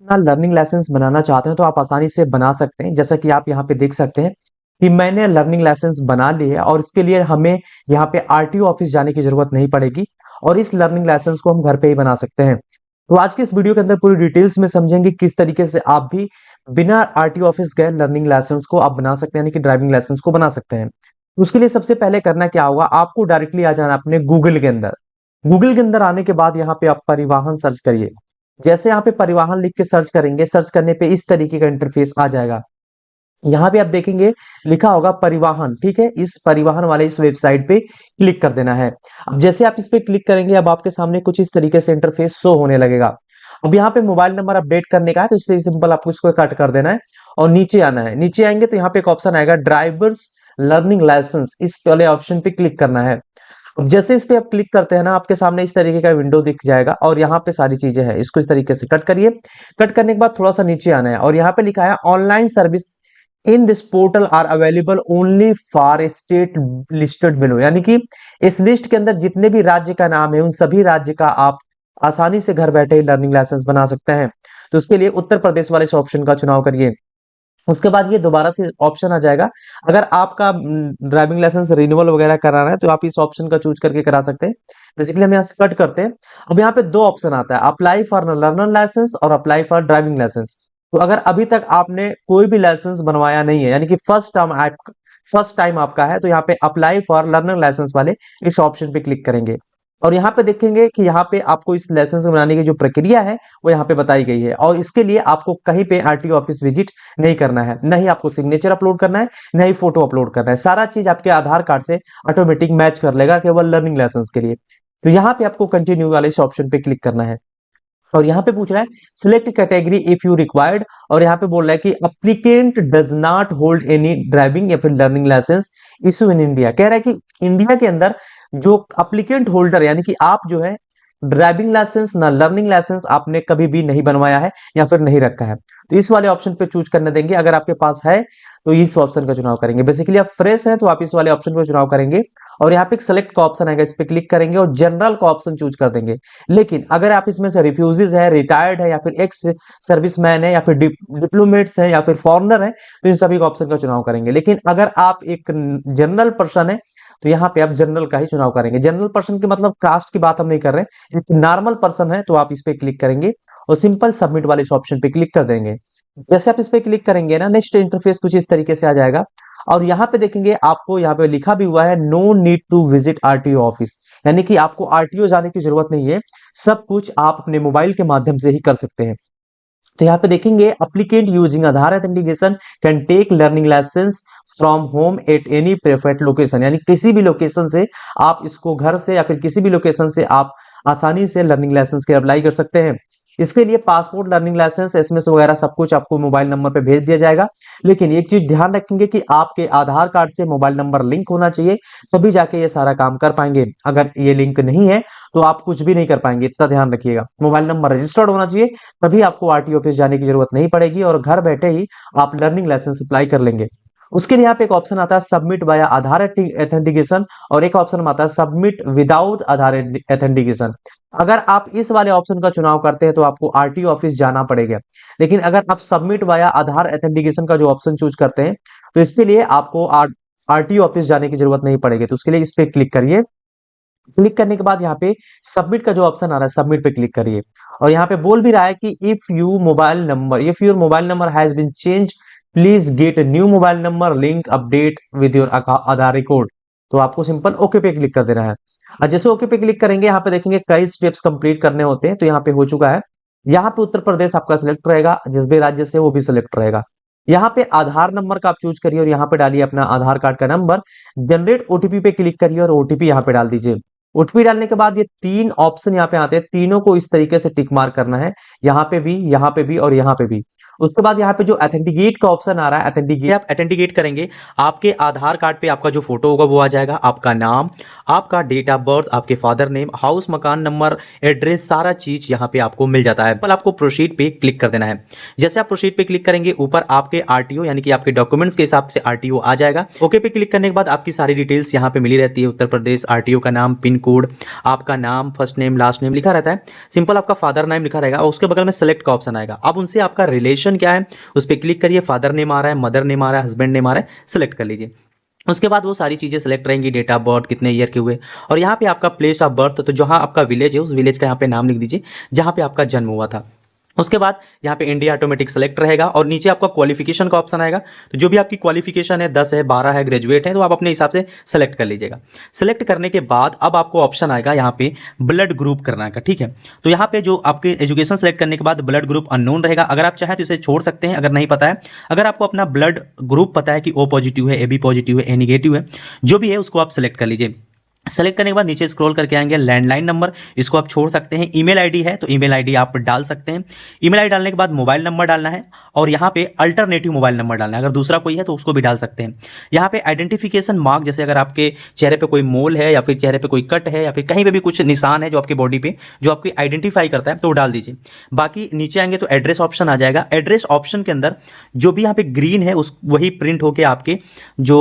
अपना learning licence बनाना चाहते हैं तो आप आसानी से बना सकते हैं। जैसा कि आप यहाँ पे देख सकते हैं कि मैंने लर्निंग लाइसेंस बना ली है और इसके लिए हमें यहाँ पे आरटीओ ऑफिस जाने की जरूरत नहीं पड़ेगी और इस लर्निंग लाइसेंस को हम घर पे ही बना सकते हैं। तो आज के इस वीडियो के अंदर पूरी डिटेल्स में समझेंगे किस तरीके से आप भी बिना आरटीओ ऑफिस गए लर्निंग लाइसेंस को आप बना सकते हैं, यानी कि ड्राइविंग लाइसेंस को बना सकते हैं। उसके लिए सबसे पहले करना क्या होगा, आपको डायरेक्टली आ जाना अपने गूगल के अंदर। गूगल के अंदर आने के बाद यहाँ पे आप परिवहन सर्च करिए। जैसे यहाँ पे परिवहन लिख के सर्च करेंगे, सर्च करने पे इस तरीके का इंटरफेस आ जाएगा। यहाँ पे आप देखेंगे लिखा होगा परिवहन, ठीक है। इस परिवहन वाले इस वेबसाइट पे क्लिक कर देना है। अब जैसे आप इस पे क्लिक करेंगे, अब आपके सामने कुछ इस तरीके से इंटरफेस शो होने लगेगा। अब यहाँ पे मोबाइल नंबर अपडेट करने का है, तो इससे सिंपल आपको इसको कट कर देना है और नीचे आना है। नीचे आएंगे तो यहाँ पे एक ऑप्शन आएगा ड्राइवर्स लर्निंग लाइसेंस, इस वाले ऑप्शन पे क्लिक करना है। अब जैसे इस पे आप क्लिक करते हैं ना, आपके सामने इस तरीके का विंडो दिख जाएगा और यहाँ पे सारी चीजें हैं। इसको इस तरीके से कट करिए। कट करने के बाद थोड़ा सा नीचे आना है और यहाँ पे लिखा है online service in this portal are available only for state listed below, यानी कि इस लिस्ट के अंदर जितने भी राज्य का नाम है उन सभी राज्य का आप आसानी से घर बैठे ही लर्निंग लाइसेंस बना सकते हैं। तो उसके लिए उत्तर प्रदेश वाले इस ऑप्शन का चुनाव करिए। उसके बाद ये दोबारा से ऑप्शन आ जाएगा। अगर आपका ड्राइविंग लाइसेंस रिन्यूअल वगैरह कराना है तो आप इस ऑप्शन का चूज करके करा सकते हैं। बेसिकली हम यहाँ से कट करते हैं। अब यहाँ पे दो ऑप्शन आता है, अप्लाई फॉर लर्नर लाइसेंस और अप्लाई फॉर ड्राइविंग लाइसेंस। तो अगर अभी तक आपने कोई भी लाइसेंस बनवाया नहीं है, यानी कि फर्स्ट टाइम आपका है, तो यहाँ पे अप्लाई फॉर लर्नर लाइसेंस वाले इस ऑप्शन पे क्लिक करेंगे और यहाँ पे देखेंगे कि यहाँ पे आपको इस लाइसेंस बनाने की जो प्रक्रिया है वो यहाँ पे बताई गई है और इसके लिए आपको कहीं पे आरटीओ ऑफिस विजिट नहीं करना है, न ही आपको सिग्नेचर अपलोड करना है, न ही फोटो अपलोड करना है। सारा चीज आपके आधार कार्ड से ऑटोमेटिक मैच कर लेगा केवल लर्निंग लाइसेंस के लिए। तो यहाँ पे आपको कंटिन्यू वाले इस ऑप्शन पे क्लिक करना है और यहाँ पे पूछ रहा है select category if you required और यहाँ पे बोल रहा है कि applicant does not hold any driving या फिर learning license issue in India. कह रहा है कि इंडिया के अंदर जो अप्लीकेंट होल्डर यानी कि आप जो है ड्राइविंग लाइसेंस ना लर्निंग लाइसेंस आपने कभी भी नहीं बनवाया है या फिर नहीं रखा है, तो इस वाले ऑप्शन पे चूज करने देंगे। अगर आपके पास है तो इस ऑप्शन का चुनाव करेंगे। बेसिकली आप फ्रेश हैं तो आप इस वाले ऑप्शन का चुनाव करेंगे और यहाँ पे एक सेलेक्ट का ऑप्शन आएगा, इस पे क्लिक करेंगे और जनरल का ऑप्शन चूज कर देंगे। लेकिन अगर आप इसमें से रिफ्यूजीज है, रिटायर्ड है या फिर एक्स सर्विसमैन है या फिर डिप्लोमेट्स है या फिर फॉरनर है तो इन सभी का ऑप्शन का चुनाव करेंगे। लेकिन अगर आप एक जनरल पर्सन है तो यहाँ पे आप जनरल का ही चुनाव करेंगे। जनरल पर्सन के मतलब कास्ट की बात हम नहीं कर रहे हैं, एक नॉर्मल पर्सन है तो आप इस पे क्लिक करेंगे और सिंपल सबमिट वाले इस ऑप्शन पे क्लिक कर देंगे। जैसे आप इस पे क्लिक करेंगे ना, नेक्स्ट इंटरफेस कुछ इस तरीके से आ जाएगा और यहाँ पे देखेंगे आपको यहाँ पे लिखा भी हुआ है no need to visit RTO office, यानी कि आपको आरटीओ जाने की जरूरत नहीं है, सब कुछ आप अपने मोबाइल के माध्यम से ही कर सकते हैं। तो यहाँ पे देखेंगे applicant using Aadhaar authentication can take learning license from home at any preferred location, यानी किसी भी लोकेशन से आप इसको घर से या फिर किसी भी लोकेशन से आप आसानी से लर्निंग लाइसेंस के अप्लाई कर सकते हैं। इसके लिए पासपोर्ट, लर्निंग लाइसेंस, एसएमएस वगैरह सब कुछ आपको मोबाइल नंबर पे भेज दिया जाएगा। लेकिन एक चीज ध्यान रखेंगे कि आपके आधार कार्ड से मोबाइल नंबर लिंक होना चाहिए, तभी जाके ये सारा काम कर पाएंगे। अगर ये लिंक नहीं है तो आप कुछ भी नहीं कर पाएंगे, इतना ध्यान रखिएगा। मोबाइल नंबर रजिस्टर्ड होना चाहिए, तभी आपको आरटीओ ऑफिस जाने की जरूरत नहीं पड़ेगी और घर बैठे ही आप लर्निंग लाइसेंस अप्लाई कर लेंगे। उसके लिए यहाँ पे एक ऑप्शन आता है सबमिट बाय आधार एथेंटिकेशन और एक ऑप्शन आता है सबमिट विदाउट आधार एथेंटिकेशन। अगर आप इस वाले ऑप्शन का चुनाव करते हैं तो आपको आरटीओ ऑफिस जाना पड़ेगा, लेकिन अगर आप सबमिट बाया आधार एथेंटिकेशन का जो ऑप्शन चूज करते हैं तो इसके लिए आपको आरटीओ ऑफिस जाने की जरूरत नहीं पड़ेगी। तो उसके लिए इस पे क्लिक करिए। क्लिक करने के बाद यहाँ पे सबमिट का जो ऑप्शन आ रहा है सबमिट पे क्लिक करिए और यहाँ पे बोल भी रहा है कि if your mobile number has been change please get new mobile number link update with your Aadhaar record. तो आपको सिंपल ओके पे क्लिक कर देना है और जैसे ओके पे क्लिक करेंगे यहाँ पे देखेंगे कई स्टेप्स कंप्लीट करने होते हैं, तो यहाँ पे हो चुका है। यहाँ पे उत्तर प्रदेश आपका सिलेक्ट रहेगा, जिस भी राज्य से वो भी सिलेक्ट रहेगा। यहाँ पे आधार नंबर का आप चूज करिए और यहाँ पे डालिए अपना आधार कार्ड का नंबर। जनरेट ओटीपी पे क्लिक करिए और ओटीपी यहाँ पे डाल दीजिए। ओटीपी डालने के बाद ये तीन ऑप्शन यहाँ पे आते हैं, तीनों को इस तरीके से टिक मार्क करना है, यहाँ पे भी, यहाँ पे भी और यहाँ पे भी। उसके बाद यहाँ पे जो ऑथेंटिकेट का ऑप्शन आ रहा है, ऑथेंटिकेट आप ऑथेंटिकेट करेंगे, आपके आधार कार्ड पे आपका जो फोटो होगा वो आ जाएगा, आपका नाम, आपका डेट ऑफ बर्थ, आपके फादर नेम, हाउस, मकान नंबर, एड्रेस, सारा चीज यहाँ पे आपको मिल जाता है। पर आपको प्रोसीड पे क्लिक कर देना है। जैसे आप प्रोसीड पे क्लिक करेंगे ऊपर आपके आरटीओ यानी कि आपके डॉक्यूमेंट्स के हिसाब से आरटीओ आ जाएगा। ओके पे क्लिक करने के बाद आपकी सारी डिटेल्स यहाँ पे मिली रहती है, उत्तर प्रदेश आरटीओ का नाम, पिन पिन कोड, आपका नाम, फर्स्ट नेम, लास्ट नेम लिखा रहता है, सिंपल आपका फादर नेम लिखा रहेगा और उसके बगल में सेलेक्ट का ऑप्शन आएगा। अब उनसे आपका रिलेशन क्या है उस पर क्लिक करिए, फादर नेम आ रहा है, मदर नेम आ रहा है, हस्बैंड नेम आ रहा है, सेलेक्ट कर लीजिए। उसके बाद वो सारी चीज़ें सेलेक्ट रहेंगी, डेट ऑफ बर्थ, कितने ईयर के हुए, और यहाँ पे आपका प्लेस ऑफ बर्थ, तो जहाँ आपका विलेज है उस विलेज का यहाँ पे नाम लिख दीजिए जहाँ पे आपका जन्म हुआ था। उसके बाद यहाँ पे इंडिया ऑटोमेटिक सेलेक्ट रहेगा और नीचे आपका क्वालिफिकेशन का ऑप्शन आएगा। तो जो भी आपकी क्वालिफिकेशन है 10 है, 12 है, ग्रेजुएट है, तो आप अपने हिसाब से सेलेक्ट कर लीजिएगा। सेलेक्ट करने के बाद अब आपको ऑप्शन आएगा यहाँ पे ब्लड ग्रुप करने का, ठीक है। तो यहाँ पे जो आपके एजुकेशन सेलेक्ट करने के बाद ब्लड ग्रुप अननोन रहेगा, अगर आप चाहें तो इसे छोड़ सकते हैं अगर नहीं पता है। अगर आपको अपना ब्लड ग्रुप पता है कि ओ पॉजिटिव है, ए बी पॉजिटिव है, ए निगेटिव है, जो भी है उसको आप सेलेक्ट कर लीजिए। सेलेक्ट करने के बाद नीचे स्क्रॉल करके आएंगे, लैंडलाइन नंबर, इसको आप छोड़ सकते हैं। ईमेल आईडी है तो ईमेल आईडी आप डाल सकते हैं। ईमेल आईडी डालने के बाद मोबाइल नंबर डालना है और यहाँ पे अल्टरनेटिव मोबाइल नंबर डालना है, अगर दूसरा कोई है तो उसको भी डाल सकते हैं। यहाँ पे आइडेंटिफिकेशन मार्क, जैसे अगर आपके चेहरे पे कोई मोल है या फिर चेहरे पे कोई कट है या फिर कहीं पे भी कुछ निशान है जो आपकी बॉडी पे जो आपकी आइडेंटिफाई करता है तो वो डाल दीजिए। बाकी नीचे आएंगे तो एड्रेस ऑप्शन आ जाएगा। एड्रेस ऑप्शन के अंदर जो भी यहाँ पे ग्रीन है उस वही प्रिंट होके आपके जो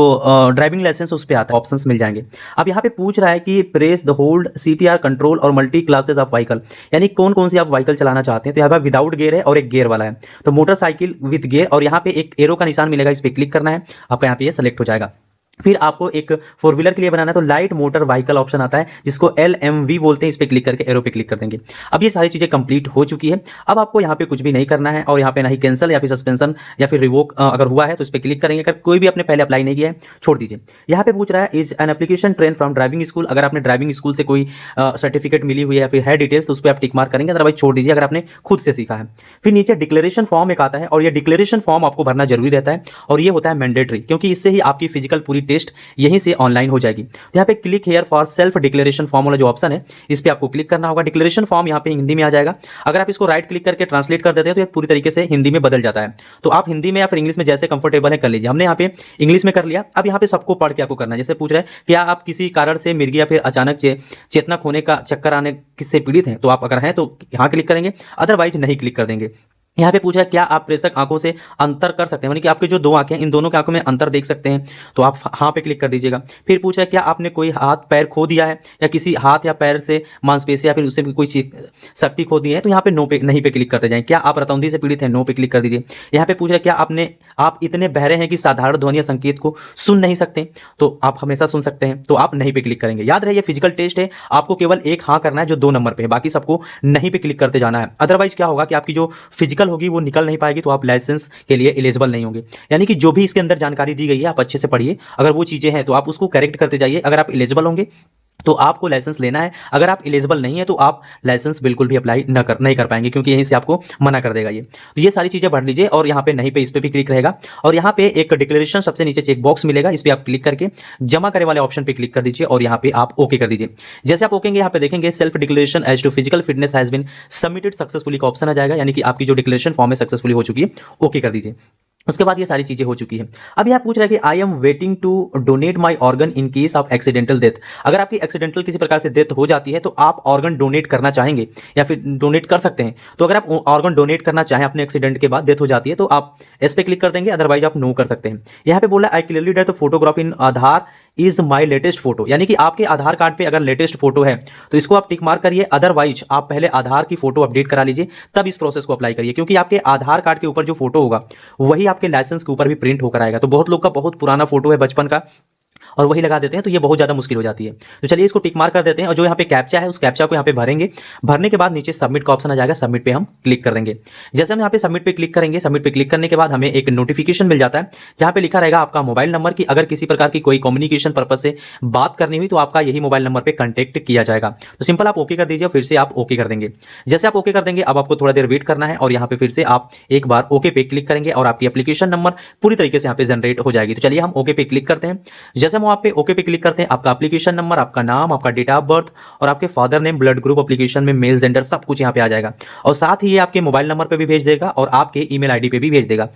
ड्राइविंग लाइसेंस उस पर आता है, ऑप्शंस मिल जाएंगे। अब यहाँ पे पूछ रहा है कि press the hold CTR control और मल्टी क्लासेस ऑफ व्हीकल, यानी कौन कौन सी आप व्हीकल चलाना चाहते हैं। तो यहाँ पर विदाउट गियर है और एक गियर वाला है, तो मोटरसाइकिल विद गियर, और यहाँ पे एक एरो का निशान मिलेगा, इस पर क्लिक करना है, आपका यहाँ पे ये सेलेक्ट हो जाएगा। फिर आपको एक फोर व्हीलर के लिए बनाना है तो लाइट मोटर व्हीकल ऑप्शन आता है जिसको LMV बोलते हैं, इस पे क्लिक करके एरो पे क्लिक कर देंगे। अब ये सारी चीजें कंप्लीट हो चुकी है। अब आपको यहाँ पे कुछ भी नहीं करना है और यहाँ पे ना ही कैंसिल या फिर सस्पेंशन या फिर रिवोक अगर हुआ है तो इस पर क्लिक करेंगे। अगर कोई भी आपने पहले अप्लाई नहीं किया है छोड़ दीजिए। यहाँ पे पूछ रहा है is an application train from driving school, अगर आपने ड्राइविंग स्कूल से कोई सर्टिफिकेट मिली हुई है या फिर है डिटेल्स तो उस पर आप टिक मार्क करेंगे, अदरवाइज छोड़ दीजिए अगर आपने खुद से सीखा है। फिर नीचे डिक्लेरेशन फॉर्म एक आता है और ये डिक्लेरेशन फॉर्म आपको भरना जरूरी रहता है और ये होता है मैंडेटरी, क्योंकि इससे ही आपकी फिजिकल पूरी टेस्ट यहीं से ऑनलाइन हो जाएगी। तो यहाँ पे click here for self declaration form वाला जो ऑप्शन है इस पे आपको क्लिक करना होगा। डिक्लेरेशन फॉर्म यहाँ पे हिंदी में आ जाएगा, अगर आप इसको राइट क्लिक करके ट्रांसलेट कर देते हैं तो ये पूरी तरीके से हिंदी में बदल जाता है। तो आप हिंदी में या फिर इंग्लिश में जैसे कंफर्टेबल है कर लीजिए। हमने यहाँ पे इंग्लिश में कर लिया। अब यहाँ पे सबको पढ़ के आपको करना है। जैसे पूछ रहे हैं क्या आप किसी कारण से मिर्गी या फिर अचानक चेतना खोने का चक्कर आने किससे पीड़ित हैं, तो आप अगर हैं तो यहाँ क्लिक करेंगे, अदरवाइज नहीं क्लिक कर देंगे। यहाँ पे पूछा है क्या आप प्रेक्षक आंखों से अंतर कर सकते हैं, यानी कि आपके जो दो आंखें हैं इन दोनों की आंखों में अंतर देख सकते हैं, तो आप हाँ पे क्लिक कर दीजिएगा। फिर पूछा है क्या आपने कोई हाथ पैर खो दिया है या किसी हाथ या पैर से मांसपेशी या फिर उससे कोई शक्ति खो दी है, तो यहाँ पे नो पे नहीं पे क्लिक करते जाएं। क्या आप रतौंधी से पीड़ित हैं, नो पे क्लिक कर दीजिए। यहाँ पे पूछ रहा है क्या आप इतने बहरे हैं कि साधारण ध्वनि या संकेत को सुन नहीं सकते, तो आप हमेशा सुन सकते हैं, तो आप नहीं पे क्लिक करेंगे। याद रहे ये फिजिकल टेस्ट है, आपको केवल एक हाँ करना है जो 2 नंबर पे है, बाकी सबको नहीं पे क्लिक करते जाना है। अदरवाइज क्या होगा कि आपकी जो फिजिकल होगी वो निकल नहीं पाएगी, तो आप लाइसेंस के लिए एलिजिबल नहीं होंगे। यानी कि जो भी इसके अंदर जानकारी दी गई है आप अच्छे से पढ़िए, अगर वो चीजें हैं तो आप उसको करेक्ट करते जाइए। अगर आप एलिजिबल होंगे तो आपको लाइसेंस लेना है, अगर आप एलिजिबल नहीं है तो आप लाइसेंस बिल्कुल भी अप्लाई नहीं कर पाएंगे, क्योंकि यहीं से आपको मना कर देगा ये। तो ये सारी चीजें भर लीजिए और यहाँ पे नहीं पे इस पे भी क्लिक रहेगा और यहाँ पे एक डिक्लेरेशन सबसे नीचे चेक बॉक्स मिलेगा, इस पे आप क्लिक करके जमा करे वाले ऑप्शन पे क्लिक कर दीजिए और यहाँ पे आप ओके कर दीजिए। जैसे आप ओकेंगे यहाँ पे देखेंगे self declaration as to physical fitness has been submitted successfully का ऑप्शन आ जाएगा, यानी कि आपकी जो डिक्लेरेशन फॉर्म है सक्सेसफुली हो चुकी है, ओके कर दीजिए। उसके बाद ये सारी चीजें हो चुकी है। अब यह पूछ रहा है कि I am waiting to donate my organ in case of accidental death, अगर आपकी एक्सीडेंटल किसी प्रकार से डेथ हो जाती है तो आप ऑर्गन डोनेट करना चाहेंगे या फिर डोनेट कर सकते हैं। तो अगर आप ऑर्गन डोनेट करना चाहें अपने एक्सीडेंट के बाद डेथ हो जाती है तो आप इस पे क्लिक कर देंगे, अदरवाइज आप नो कर सकते हैं। यहाँ पे बोला I clearly date photograph in Aadhaar is my latest photo, यानी कि आपके आधार कार्ड पे अगर लेटेस्ट फोटो है तो इसको आप टिक मार्क करिए, अदरवाइज आप पहले आधार की फोटो अपडेट करा लीजिए तब इस प्रोसेस को अप्लाई करिए, क्योंकि आपके आधार कार्ड के ऊपर जो फोटो होगा वही आपके लाइसेंस के ऊपर भी प्रिंट होकर आएगा। तो बहुत लोग का बहुत पुराना फोटो है बचपन का और वही लगा देते हैं, तो ये बहुत ज़्यादा मुश्किल हो जाती है। तो चलिए इसको टिक मार्क कर देते हैं और जो यहाँ पे कैप्चा है उस कैप्चा को यहाँ पे भरेंगे। भरने के बाद नीचे सबमिट का ऑप्शन आ जाएगा, सबमिट पे हम क्लिक कर देंगे। जैसे हम यहाँ पे सबमिट पे क्लिक करेंगे, सबमिट पे क्लिक करने के बाद हमें एक नोटिफिकेशन मिल जाता है जहाँ पे लिखा रहेगा आपका मोबाइल नंबर की अगर किसी प्रकार की कोई कम्युनिकेशन पर्पज से बात करनी हुई तो आपका यही मोबाइल नंबर पर कंटेक्ट किया जाएगा। तो सिंपल आप ओके कर दीजिए, फिर से आप ओके कर देंगे। जैसे आप ओके कर देंगे अब आपको थोड़ा देर वेट करना है और यहाँ पे फिर से आप एक बार ओके पे क्लिक करेंगे और आपकी एप्लीकेशन नंबर पूरी तरीके से यहाँ पे जनरेट हो जाएगी। तो चलिए हम ओके पे क्लिक करते हैं। जैसे हम वहाँ पे ओके पे क्लिक करते हैं, आपका एप्लीकेशन नंबर, आपका नाम, आपका डेट ऑफ बर्थ और आपके father name, blood group application में मेल जेंडर सब कुछ यहाँ पे आ जाएगा और साथ ही ये आपके मोबाइल नंबर पे भी भेज देगा और आपके ईमेल आईडी पे भी भेज देगा।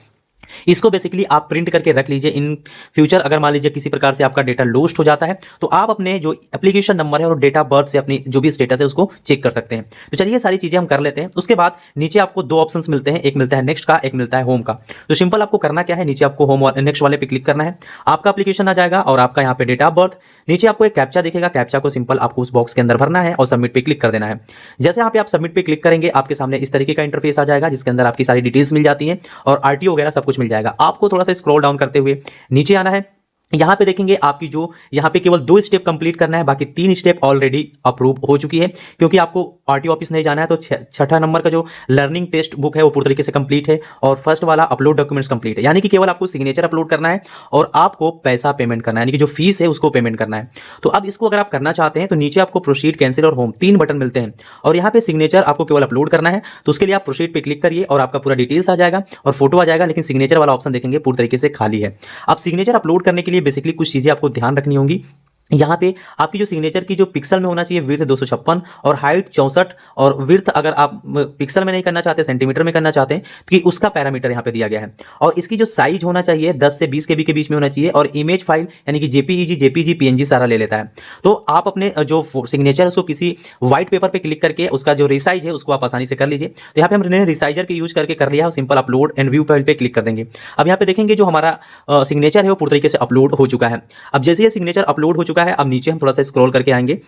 इसको बेसिकली आप प्रिंट करके रख लीजिए। इन फ्यूचर अगर मान लीजिए किसी प्रकार से आपका डेटा लॉस्ट हो जाता है तो आप अपने जो एप्लीकेशन नंबर है और डेट ऑफ बर्थ से अपनी जो भी स्टेटस है उसको चेक कर सकते हैं। तो चलिए सारी चीजें हम कर लेते हैं। उसके बाद नीचे आपको दो ऑप्शंस मिलते हैं, एक मिलता है नेक्स्ट का, एक मिलता है होम का। तो सिंपल आपको करना क्या है, नीचे आपको होम नेक्स्ट वाले पे क्लिक करना है, आपका एप्लीकेशन आ जाएगा और आपका यहाँ पे डेट ऑफ बर्थ, नीचे आपको एक कैप्चा दिखेगा, कैप्चा को सिंपल आपको उस बॉक्स के अंदर भरना है और सबमिट पे क्लिक कर देना है। जैसे यहाँ पे आप सबमिट पे क्लिक करेंगे आपके सामने इस तरीके का इंटरफेस आ जाएगा जिसके अंदर आपकी सारी डिटेल्स मिल जाती हैं और आरटीओ वगैरह सब कुछ मिल जाएगा। आपको थोड़ा सा स्क्रॉल डाउन करते हुए नीचे आना है। यहां पे देखेंगे आपकी जो यहां पे केवल 2 स्टेप कंप्लीट करना है, बाकी 3 स्टेप ऑलरेडी अप्रूव हो चुकी है क्योंकि आपको आरटीओ ऑफिस नहीं जाना है। तो छठा नंबर का जो लर्निंग टेस्ट बुक है वो पूरी तरीके से कंप्लीट है और फर्स्ट वाला अपलोड डॉक्यूमेंट्स कंप्लीट है, यानी कि केवल आपको सिग्नेचर अपलोड करना है और आपको पैसा पेमेंट करना है, यानी कि जो फीस है उसको पेमेंट करना है। तो अब इसको अगर आप करना चाहते हैं तो नीचे आपको प्रोसीड, कैंसिल और होम 3 बटन मिलते हैं और यहाँ पे सिग्नेचर आपको केवल अपलोड करना है। तो उसके लिए आप प्रोसीड पे क्लिक करिए और आपका पूरा डिटेल्स आ जाएगा और फोटो आ जाएगा, लेकिन सिग्नेचर वाला ऑप्शन देखेंगे पूरी तरीके से खाली है। अब सिग्नेचर अपलोड करने के लिए बेसिकली कुछ चीजें आपको ध्यान रखनी होंगी। यहाँ पे आपकी जो सिग्नेचर की जो पिक्सल में होना चाहिए, विड्थ 256 और हाइट 64 और विड्थ अगर आप पिक्सल में नहीं करना चाहते, सेंटीमीटर में करना चाहते हैं तो कि उसका पैरामीटर यहाँ पे दिया गया है। और इसकी जो साइज होना चाहिए 10 से 20 केबी के बीच में होना चाहिए और इमेज फाइल यानी कि जेपीईजी पीएनजी सारा ले लेता है। तो आप अपने जो सिग्नेचर उसको किसी व्हाइट पेपर पे क्लिक करके उसका जो रिसाइज है उसको आप आसानी से कर लीजिए। तो यहाँ पे हमने रिसाइजर के यूज करके कर लिया है, simple upload and view file पे क्लिक कर देंगे। अब यहाँ पे देखेंगे जो हमारा सिग्नेचर है वो पूरी तरीके से अपलोड हो चुका है। अब जैसे ये सिग्नेचर अपलोड हो चुका है, अब नीचे हम थोड़ा सा स्क्रॉल करके आएंगे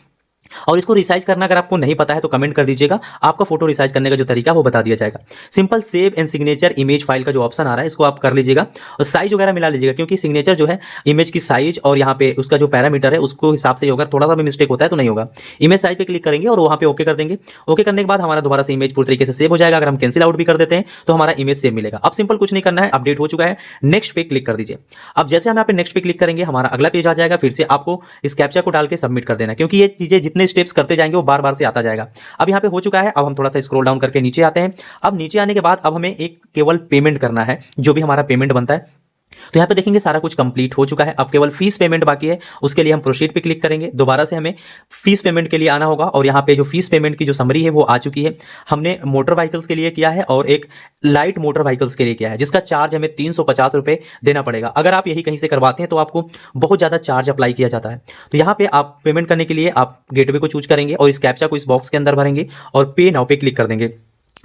और इसको रिसाइज करना अगर आपको नहीं पता है तो कमेंट कर दीजिएगा, आपका फोटो रिसाइज करने का जो तरीका है वो बता दिया जाएगा। Simple save and signature image file का जो ऑप्शन आ रहा है इसको आप कर लीजिएगा और साइज वगैरह मिला लीजिएगा क्योंकि सिग्नेचर जो है इमेज की साइज और यहाँ पे उसका जो पैरामीटर है उसको हिसाब से अगर थोड़ा सा भी मिस्टेक होता है तो नहीं होगा। इमेज साइज पे क्लिक करेंगे और वहाँ पे ओके कर देंगे। ओके करने के बाद हमारा दोबारा से इमेज पूरी तरीके से सेव हो जाएगा। अगर हम कैंसिल आउट भी कर देते हैं तो हमारा इमेज सेव मिलेगा। अब सिंपल कुछ नहीं करना है, अपडेट हो चुका है, नेक्स्ट पे क्लिक कर दीजिए। अब जैसे हम यहाँ पे नेक्स्ट पे क्लिक करेंगे हमारा अगला पेज आ जाएगा, फिर से आपको इस कैप्चा को डाल के सबमिट कर देना क्योंकि ये चीजें जितने स्टेप्स करते जाएंगे वो बार बार से आता जाएगा। अब यहाँ पे हो चुका है, अब हम थोड़ा सा स्क्रॉल डाउन करके नीचे आते हैं। अब नीचे आने के बाद अब हमें एक केवल पेमेंट करना है, जो भी हमारा पेमेंट बनता है। तो यहाँ पे देखेंगे सारा कुछ कंप्लीट हो चुका है, अब केवल फीस पेमेंट बाकी है। उसके लिए हम प्रोसीड पे क्लिक करेंगे, दोबारा से हमें फीस पेमेंट के लिए आना होगा और यहाँ पे जो फीस पेमेंट की जो समरी है वो आ चुकी है। हमने मोटर व्हीकल्स के लिए किया है और एक लाइट मोटर व्हीकल्स के लिए किया है जिसका चार्ज हमें 350 रुपए देना पड़ेगा। अगर आप यही कहीं से करवाते हैं तो आपको बहुत ज्यादा चार्ज अप्लाई किया जाता है। तो यहाँ पे आप पेमेंट करने के लिए आप गेटवे को चूज करेंगे और इस कैप्चा को इस बॉक्स के अंदर भरेंगे और पे नाउ पे क्लिक कर देंगे।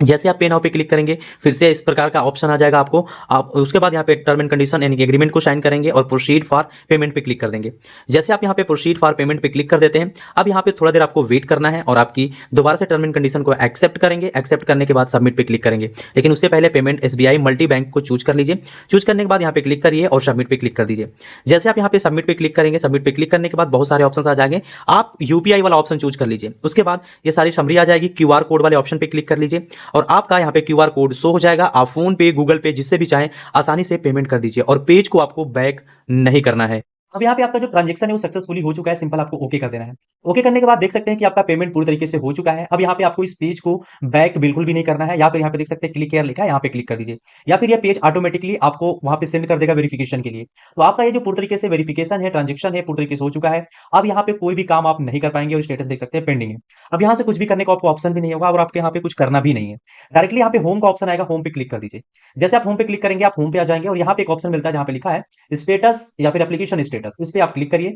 जैसे आप पे नाउ पे क्लिक करेंगे फिर से इस प्रकार का ऑप्शन आ जाएगा आपको। आप उसके बाद यहाँ पे टर्म एंड कंडीशन यानी कि एग्रीमेंट को साइन करेंगे और प्रोसीड फॉर पेमेंट पे क्लिक कर देंगे। जैसे आप यहाँ पे प्रोसीड फॉर पेमेंट पे क्लिक कर देते हैं, अब यहाँ पे थोड़ा देर आपको वेट करना है और आपकी दोबारा से टर्म एंड कंडीशन को एक्सेप्ट करेंगे। एक्सेप्ट करने के बाद सबमिट पे क्लिक करेंगे, लेकिन उससे पहले पेमेंट एसबीआई मल्टी बैंक को चूज कर लीजिए। चूज करने के बाद यहाँ पे क्लिक करिए और सबमिट पे क्लिक कर दीजिए। जैसे आप यहाँ पे सबमिट पे क्लिक करेंगे, सबमिट पे क्लिक करने के बाद बहुत सारे ऑप्शन आ जाएंगे, आप यूपीआई वाला ऑप्शन चूज कर लीजिए। उसके बाद ये सारी समरी आ जाएगी, क्यूआर कोड वाले ऑप्शन पे क्लिक कर लीजिए और आपका यहाँ पे क्यूआर कोड शो हो जाएगा। आप फोन पे, गूगल पे, जिससे भी चाहें आसानी से पेमेंट कर दीजिए और पेज को आपको बैक नहीं करना है। अब यहाँ पे आपका जो ट्रांजेक्शन है वो सक्सेसफुली हो चुका है, सिंपल आपको ओके कर देना है। ओके करने के बाद देख सकते हैं कि आपका पेमेंट पूरी तरीके से हो चुका है। अब यहाँ पे आपको इस पेज को बैक बिल्कुल भी नहीं करना है, या फिर यहाँ पे देख सकते हैं क्लिक हियर लिखा है, यहाँ पे क्लिक कर दीजिए, या फिर ये पेज ऑटोमेटिकली आपको वहां पे सेंड कर देगा वेरिफिकेशन के लिए। तो आपका ये जो पूरी तरीके से वेरिफिकेशन है, ट्रांजेक्शन है, पूरी तरीके से हो चुका है। अब यहाँ पे कोई भी काम आप नहीं कर पाएंगे और स्टेटस देख सकते हैं पेंडिंग है। अब यहाँ से कुछ भी करने का आपको ऑप्शन भी नहीं होगा और आपके यहाँ पे कुछ करना भी नहीं है। डायरेक्टली यहाँ पे होम का ऑप्शन आएगा, होम पे क्लिक कर दीजिए। जैसे आप होम पे क्लिक करेंगे आप होम पे आ जाएंगे और यहाँ पे एक ऑप्शन मिलता है जहाँ पे लिखा है स्टेटस या फिर एप्लीकेशन स्टेटस, इस पे आप क्लिक करिए।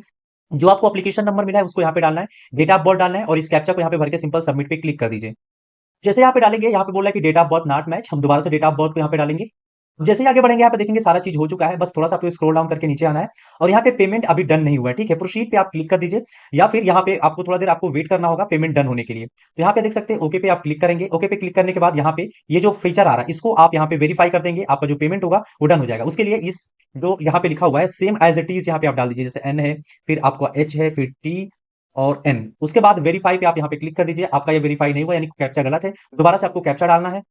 जो आपको एप्लीकेशन नंबर मिला है उसको यहाँ पे डालना है, डेट ऑफ बर्थ डालना है और इस कैप्चा को यहाँ पे भर के सिंपल सबमिट पे क्लिक कर दीजिए। जैसे यहाँ पे डालेंगे, यहाँ पे बोल रहा है कि date of birth not match, हम दोबारा से डेट ऑफ बर्थ को यहाँ पे डालेंगे। जैसे ही आगे बढ़ेंगे यहाँ पे देखेंगे सारा चीज हो चुका है, बस थोड़ा सा आपको स्क्रॉल डाउन करके नीचे आना है और यहाँ पे पेमेंट अभी डन नहीं हुआ है, ठीक है। प्रोसीड पे आप क्लिक कर दीजिए या फिर यहाँ पे आपको थोड़ा देर आपको वेट करना होगा पेमेंट डन होने के लिए। तो यहाँ पे देख सकते हैं ओके पे आप क्लिक करेंगे। ओके पे क्लिक करने के बाद यहाँ पे ये जो फीचर आ रहा है इसको आप यहाँ पे वेरीफाई कर देंगे, आपका जो पेमेंट होगा वो डन हो जाएगा। उसके लिए इस जो यहाँ पे लिखा हुआ है सेम एज इट इज यहाँ पे आप डाल दीजिए, जैसे एन है, फिर आपका एच है, फिर टी और एन। उसके बाद वेरीफाई पे आप यहाँ पे क्लिक कर दीजिए। आपका ये वेरीफाई नहीं हुआ यानी कैप्चा गलत है, दोबारा से आपको कैप्चा डालना है।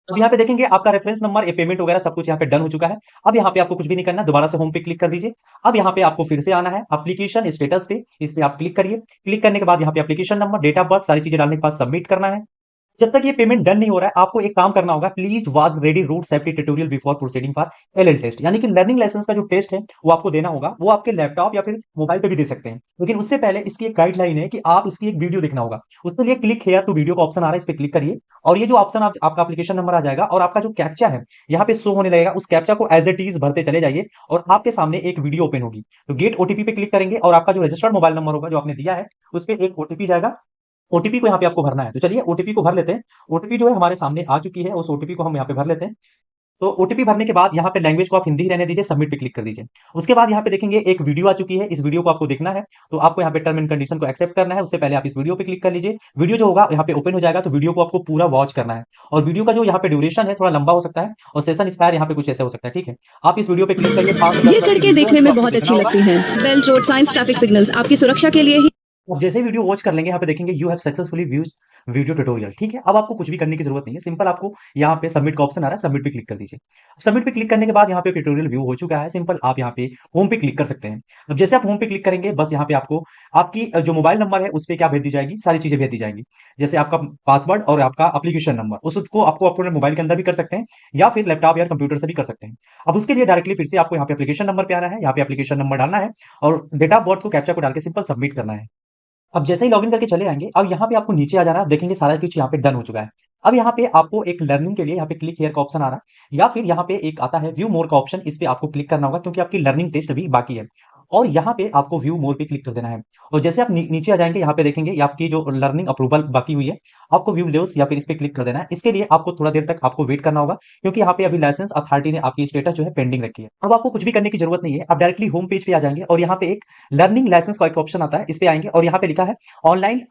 अब यहाँ पे देखेंगे आपका रेफरेंस नंबर, ये पेमेंट वगैरह सब कुछ यहाँ पे डन हो चुका है। अब यहाँ पे आपको कुछ भी नहीं करना, दोबारा से होम पे क्लिक कर दीजिए। अब यहाँ पे आपको फिर से आना है एप्लीकेशन स्टेटस पे, इस पे आप क्लिक करिए। क्लिक करने के बाद यहाँ पे application number, date of birth, सारी चीजें डालने के बाद सबमिट करना है। जब तक ये पेमेंट डन नहीं हो रहा है, आपको एक काम करना होगा, please watch ready road safety tutorial before proceeding for LL test, यानी कि लर्निंग लाइसेंस का जो टेस्ट है वो आपको देना होगा। वो आपके लैपटॉप या फिर मोबाइल पे भी दे सकते हैं, लेकिन उससे पहले इसकी एक गाइडलाइन है कि आप इसकी एक वीडियो देखना होगा। उसके लिए क्लिक हेयर टू वीडियो का ऑप्शन आ रहा है, इस पर क्लिक करिए और ये जो ऑप्शन आपका एप्लीकेशन नंबर आ जाएगा और आपका जो कैप्चा है यहाँ पे शो होने लगेगा। उस कैप्चा को एज इट इज भरते चले जाइए और आपके सामने एक वीडियो ओपन होगी। तो गेट ओटीपी पे क्लिक करेंगे और आपका जो रजिस्टर्ड मोबाइल नंबर होगा जो आपने दिया है उस पर एक ओटीपी जाएगा। ओटीपी को यहाँ पे आपको भरना है, तो चलिए ओटीपी को भर लेते हैं। ओटीपी जो है हमारे सामने आ चुकी है, उस ओटीपी को हम यहाँ पे भर लेते हैं। तो ओटीपी भरने के बाद यहाँ पे लैंग्वेज को आप हिंदी ही रहने दीजिए, सबमिट पे क्लिक कर दीजिए। उसके बाद यहाँ पे देखेंगे एक वीडियो आ चुकी है, इस वीडियो को आपको देखना है। तो आपको यहाँ पे टर्म एंड कंडीशन को एक्सेप्ट करना है, उससे पहले आप इस वीडियो पे क्लिक कर लीजिए। वीडियो जो होगा यहाँ पे ओपन हो जाएगा, तो वीडियो को आपको पूरा वॉच करना है और वीडियो का जो यहाँ पे ड्यूरेशन है थोड़ा लंबा हो सकता है और सेशन एक्सपायर यहाँ पे कुछ ऐसा हो सकता है। ठीक है, आप इस वीडियो पे क्लिक करिए। ये सड़कें देखने में बहुत अच्छी लगती हैं। Belt road science traffic signals आपकी सुरक्षा के लिए ही। अब जैसे ही वीडियो वॉच कर लेंगे यहाँ पे देखेंगे you have successfully views video tutorial. ठीक है, अब आपको कुछ भी करने की जरूरत नहीं है, सिंपल आपको यहाँ पे सबमिट का ऑप्शन आ रहा है, सबमिट पे क्लिक कर दीजिए। सबमिट पे क्लिक करने के बाद यहाँ पे ट्यूटोरियल व्यू हो चुका है, सिंपल आप यहाँ पे होम पे क्लिक कर सकते हैं। अब जैसे आप होम पे क्लिक करेंगे बस यहाँ पे आपको आपकी जो मोबाइल नंबर है उस पर क्या भेज दी जाएगी, सारी चीजें भेज दी जाएंगी। जैसे आपका पासवर्ड और आपका एप्लीकेशन नंबर, उसको आपको अपने मोबाइल के अंदर भी कर सकते हैं या फिर लैपटॉप या कंप्यूटर से भी कर सकते हैं। अब उसके लिए डायरेक्टली फिर से आपको यहाँ पे एप्लीकेशन नंबर पे आना है, यहाँ पे एप्लीकेशन नंबर डालना है और डेट ऑफ बर्थ को कैप्चा को डाल के सिंपल सबमिट करना है। अब जैसे ही लॉगिन करके चले आएंगे, अब यहाँ पे आपको नीचे आ जाना है, देखेंगे सारा कुछ यहाँ पे डन हो चुका है। अब यहाँ पे आपको एक लर्निंग के लिए यहाँ पे क्लिक हियर का ऑप्शन आ रहा है या फिर यहाँ पे एक आता है व्यू मोर का ऑप्शन, इस पे आपको क्लिक करना होगा क्योंकि आपकी लर्निंग टेस्ट अभी बाकी है। और यहाँ पे आपको व्यू मोर पे क्लिक कर देना है और जैसे आप नीचे आ जाएंगे यहाँ पे देखेंगे ये आपकी जो लर्निंग अप्रूवल बाकी हुई है, आपको व्यू लेवल्स या फिर इस पे क्लिक कर देना है। इसके लिए आपको थोड़ा देर तक आपको वेट करना होगा क्योंकि यहाँ पे अभी लाइसेंस अथॉरिटी ने आपकी स्टेटस जो है पेंडिंग रखी है। अब आपको कुछ भी करने की जरूरत नहीं है, आप डायरेक्टली होम पेज पे आ जाएंगे और यहाँ पे एक लर्निंग लाइसेंस का एक ऑप्शन आता है, इस पे आएंगे और यहाँ पे लिखा है ऑनलाइन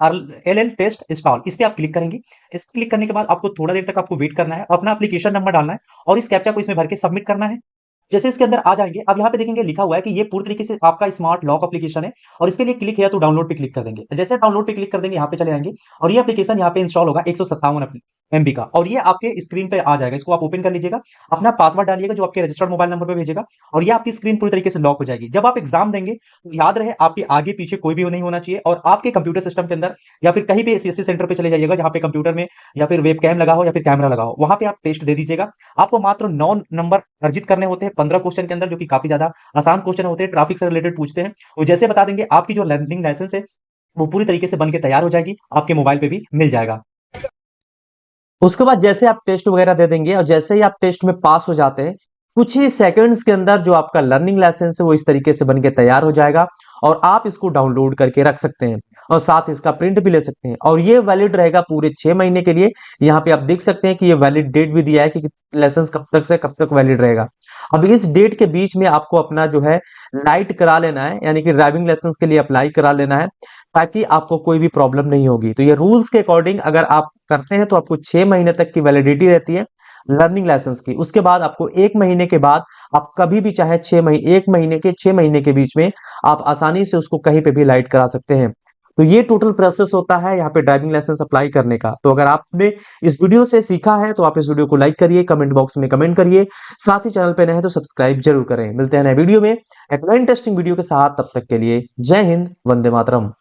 एलएल टेस्ट इंस्टॉल, इस पे आप क्लिक करेंगे। इस क्लिक करने के बाद आपको थोड़ा देर तक आपको वेट करना है, अपना एप्लीकेशन नंबर डालना है और इस कैप्चा को इसमें भर के सबमिट करना है। जैसे इसके अंदर आ जाएंगे, अब यहाँ पे देखेंगे लिखा हुआ है कि ये पूरी तरीके से आपका स्मार्ट लॉक एप्लीकेशन है और इसके लिए क्लिक किया तो डाउनलोड पे क्लिक कर देंगे। जैसे डाउनलोड पे क्लिक कर देंगे यहाँ पे चले आएंगे और ये एप्लीकेशन यहाँ पे इंस्टॉल होगा 157 MB का और ये आपके स्क्रीन पे आ जाएगा। इसको आप ओपन कर लीजिएगा, अपना पासवर्ड डालिएगा जो आपके रजिस्टर्ड मोबाइल नंबर पे भेजेगा और ये आपकी स्क्रीन पूरी तरीके से लॉक हो जाएगी। जब आप एग्जाम देंगे तो याद रहे आपके आगे पीछे कोई भी नहीं होना चाहिए और आपके कंप्यूटर सिस्टम के अंदर या फिर कहीं भी सीएससी सेंटर पे चले जाइएगा जहां पे कंप्यूटर में या फिर वेब कैम लगा हो या फिर कैमरा लगा हो, वहां पे आप टेस्ट दे दीजिएगा। आपको मात्र 9 नंबर अर्जित करने होते हैं 15 क्वेश्चन के अंदर, जो कि काफी ज्यादा आसान क्वेश्चन होते हैं, ट्रैफिक से रिलेटेड पूछते हैं। वो जैसे बता देंगे आपकी जो लर्निंग लाइसेंस है वो पूरी तरीके से बन के तैयार हो जाएगी, आपके मोबाइल पे भी मिल जाएगा। उसके बाद जैसे आप टेस्ट वगैरह दे देंगे और जैसे ही आप टेस्ट में पास हो जाते हैं कुछ ही सेकंड्स के अंदर जो आपका लर्निंग लाइसेंस है वो इस तरीके से बन के तैयार हो जाएगा और आप इसको डाउनलोड करके रख सकते हैं और साथ इसका प्रिंट भी ले सकते हैं और ये वैलिड रहेगा पूरे 6 महीने के लिए। यहाँ पे आप देख सकते हैं कि ये वैलिड डेट भी दिया है कि लाइसेंस कब तक से कब तक वैलिड रहेगा। अब इस डेट के बीच में आपको अपना जो है लाइट करा लेना है, यानी कि ड्राइविंग लाइसेंस के लिए अप्लाई करा लेना है ताकि आपको कोई भी प्रॉब्लम नहीं होगी। तो ये रूल्स के अकॉर्डिंग अगर आप करते हैं तो आपको 6 महीने तक की वैलिडिटी रहती है लर्निंग लाइसेंस की। उसके बाद आपको 1 महीने के बाद आप कभी भी चाहे 1 महीने के 6 महीने के बीच में आप आसानी से उसको कहीं पे भी लाइट करा सकते हैं। तो ये टोटल प्रोसेस होता है यहाँ पे ड्राइविंग लाइसेंस अप्लाई करने का। तो अगर आपने इस वीडियो से सीखा है तो आप इस वीडियो को लाइक करिए, कमेंट बॉक्स में कमेंट करिए, साथ ही चैनल पे नए हैं तो सब्सक्राइब जरूर करें। मिलते हैं नए वीडियो में एक नई इंटरेस्टिंग वीडियो के साथ, तब तक के लिए जय हिंद, वंदे मातरम।